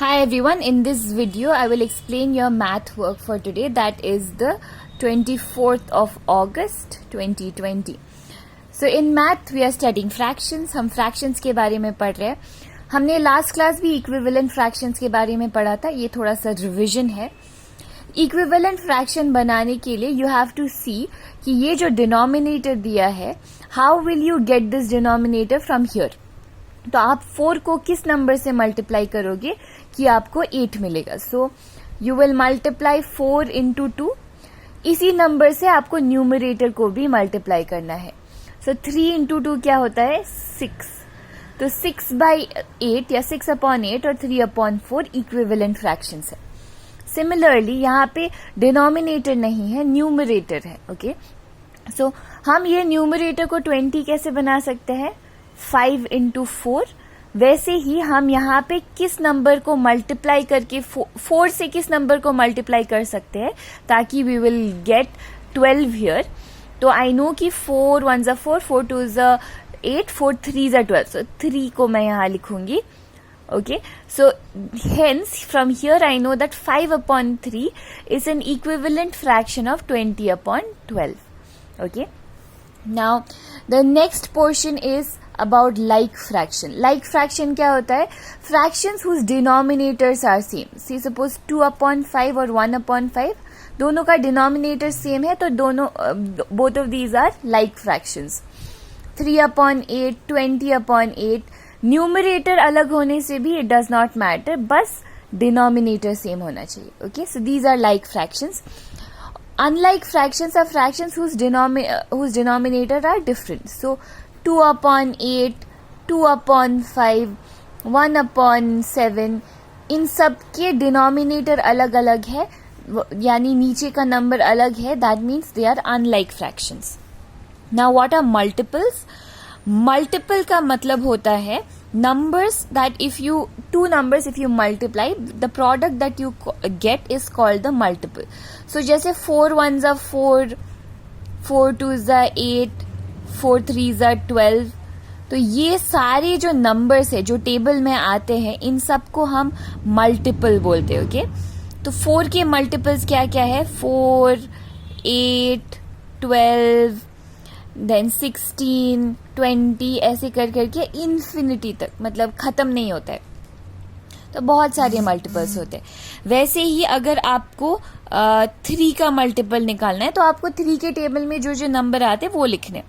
Hi everyone, in this video I will explain your math work for today, that is the 24th of August 2020. So in math we are studying fractions. हम fractions के बारे में पढ़ रहे हैं. हमने last class भी equivalent fractions के बारे में पढ़ा था. ये थोड़ा सा रिविजन है. इक्विवेलेंट फ्रैक्शन बनाने के लिए यू हैव टू सी कि ये जो डिनोमिनेटर दिया है, how will you get this denominator from here. तो आप 4 को किस नंबर से मल्टीप्लाई करोगे कि आपको 8 मिलेगा. So you will multiply 4 into 2. इसी नंबर से आपको न्यूमरेटर को भी मल्टीप्लाई करना है. सो 3 इंटू 2 क्या होता है? 6. तो 6/8 या 6/8 और 3/4 इक्विवेलेंट फ्रैक्शंस है. सिमिलरली यहाँ पे डिनोमिनेटर नहीं है, न्यूमरेटर है. ओके, सो हम ये न्यूमरेटर को 20 कैसे बना सकते हैं? 5 इंटू 4. वैसे ही हम यहाँ पे किस नंबर को मल्टीप्लाई करके 4 से किस नंबर को मल्टीप्लाई कर सकते हैं ताकि वी विल गेट 12 हियर. तो आई नो कि 4 1 ज़ा 4, 4 2 ज़ा 8, 4 3 ज़ा 12. सो 3 को मैं यहाँ लिखूंगी. Okay, so hence from here I know that 5/3 is an equivalent fraction of 20/12. Okay, now the next portion is about like fraction. Like fraction क्या होता है? Fractions whose denominators are same. See, suppose 2/5 और 1/5 दोनों का denominator same है, तो दोनों both of these are like fractions. 3/8, 20/8. Numerator अलग होने से भी इट डज नॉट मैटर, बस डिनोमिनेटर सेम होना चाहिए. Okay, so these are like fractions. Unlike fractions are fractions whose denominator are different. So 2/8, 2/5, 1/7, इन सब के डिनोमिनेटर अलग अलग है, यानी नीचे का नंबर अलग है. That means they are unlike fractions. Now what are multiples? Multiple का मतलब होता है numbers that if you two numbers if you multiply, the product that you get is called the multiple. So जैसे 4 1 ज़ा 4, 4 2 ज़ा 8, 4 3 ज़ा 12. तो ये सारे जो नंबर्स है जो टेबल में आते हैं, इन सबको हम मल्टीपल बोलते हैं. ओके, तो 4 के मल्टीपल्स क्या क्या है? 4, 8, 12, देन 16, 20, ऐसे कर करके इन्फिनिटी तक, मतलब खत्म नहीं होता है. तो बहुत सारे मल्टीपल्स होते हैं. वैसे ही अगर आपको 3 का मल्टीपल निकालना है तो आपको 3 के टेबल में जो जो नंबर आते हैं वो लिखने.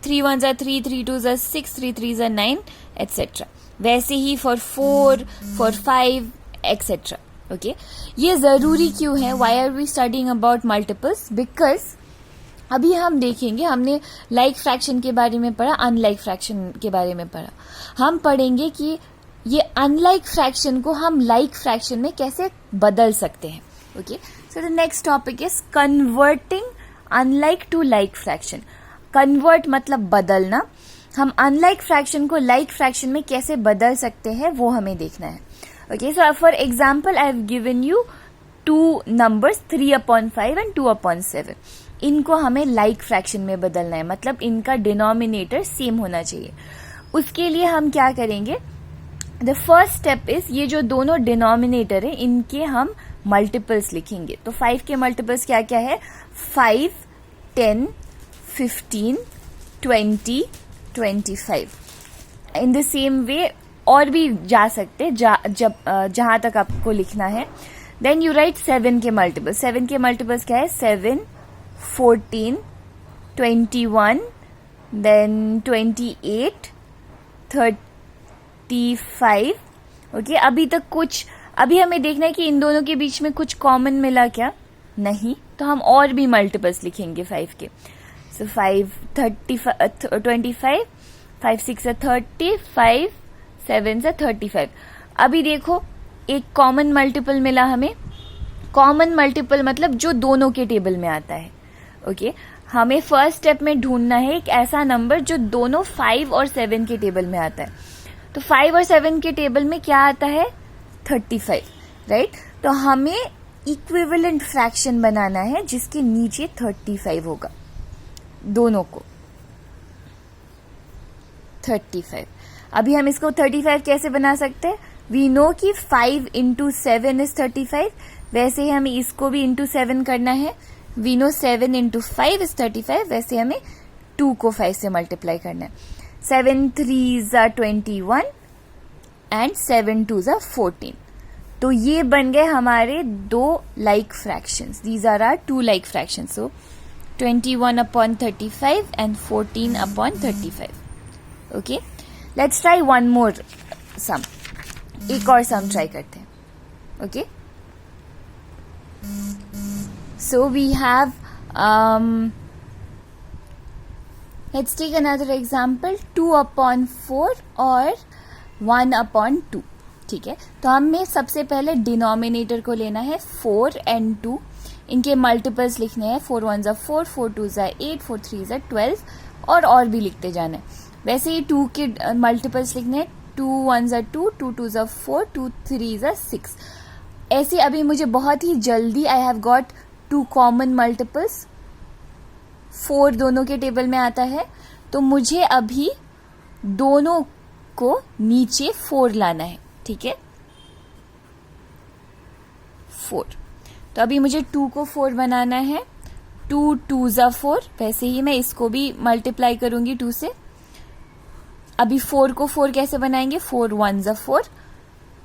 3 1 ज़ा 3, 3 2 ज़ा 6, 3 3 ज़ा 9, एटसेट्रा. वैसे ही फॉर 4, फॉर 5, एटसेट्रा. ओके, ये जरूरी क्यों है? Why are we studying about multiples? Because अभी हम देखेंगे, हमने लाइक फ्रैक्शन के बारे में पढ़ा, अनलाइक फ्रैक्शन के बारे में पढ़ा. हम पढ़ेंगे कि ये अनलाइक फ्रैक्शन को हम लाइक फ्रैक्शन में कैसे बदल सकते हैं. Okay, so the next topic is converting unlike to like fraction. Convert मतलब बदलना. हम अनलाइक फ्रैक्शन को लाइक फ्रैक्शन में कैसे बदल सकते हैं वो हमें देखना है. Okay, so for example I have given you 2 numbers 3/5 and 2/7. इनको हमें लाइक फ्रैक्शन में बदलना है, मतलब इनका डिनोमिनेटर सेम होना चाहिए. उसके लिए हम क्या करेंगे? द फर्स्ट स्टेप इज, ये जो दोनों डिनोमिनेटर है इनके हम मल्टीपल्स लिखेंगे. तो 5 के मल्टीपल्स क्या क्या है? 5, 10, 15, 20, 25. इन द सेम वे और भी जा सकते जहां तक आपको लिखना है. देन यू राइट 7 के मल्टीपल्स. 7 के मल्टीपल्स क्या है? 7, 14, 21, then 28, 35. ओके, अभी तक कुछ, अभी हमें देखना है कि इन दोनों के बीच में कुछ कॉमन मिला क्या? नहीं. तो हम और भी मल्टीपल्स लिखेंगे 5 के. सो 5 25, 5 6 30, 5 7 35. अभी देखो एक कॉमन मल्टीपल मिला हमें. कॉमन मल्टीपल मतलब जो दोनों के टेबल में आता है. ओके, हमें फर्स्ट स्टेप में ढूंढना है एक ऐसा नंबर जो दोनों 5 और 7 के टेबल में आता है. तो 5 और 7 के टेबल में क्या आता है? 35, राइट. तो हमें इक्विवेलेंट फ्रैक्शन बनाना है जिसके नीचे 35 होगा, दोनों को 35. अभी हम इसको 35 कैसे बना सकते हैं? वी नो कि 5 इंटू 7 इज 35, वैसे ही हमें इसको भी इंटू 7 करना है. वी नो 7 इंटू 5 इज 35, वैसे हमें 2 को 5 से मल्टीप्लाई करना है. 7 3s are 21 and 7 2s are 14. तो ये बन गए हमारे दो like fractions. These are are two like fractions. So 21/35 and 14/35. Okay, let's try one more sum. एक और सम ट्राई करते हैं. Okay, so we have let's take another example. 2/4 और 1/2. ठीक है, तो हमें सबसे पहले डिनोमिनेटर को लेना है 4 and 2. इनके मल्टीपल्स लिखने हैं. 4 1s are 4, 4 2s are 8, 4 3s are 12 और भी लिखते जाना है. वैसे ही 2 के मल्टीपल्स लिखने हैं. 2 1s are 2, 2 2s are 4, 2 3s are 6. ऐसे अभी मुझे बहुत ही जल्दी I have got 2 common multiples. 4 दोनों के टेबल में आता है, तो मुझे अभी दोनों को नीचे 4 लाना है. ठीक है, 4. तो अभी मुझे 2 को 4 बनाना है. 2 2s are 4, वैसे ही मैं इसको भी मल्टीप्लाई करूंगी 2 से. अभी 4 को 4 कैसे बनाएंगे? 4 1s are 4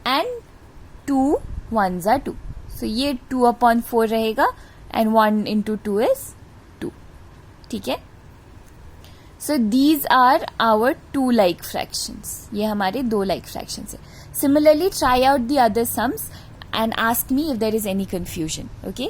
and 2 1s are 2. सो ये 2/4 रहेगा एंड 1 into 2 is 2. ठीक है, so these are our 2 like fractions. ये हमारे 2 लाइक फ्रैक्शंस है. Similarly, try out the other sums and ask me if there is any confusion. Okay?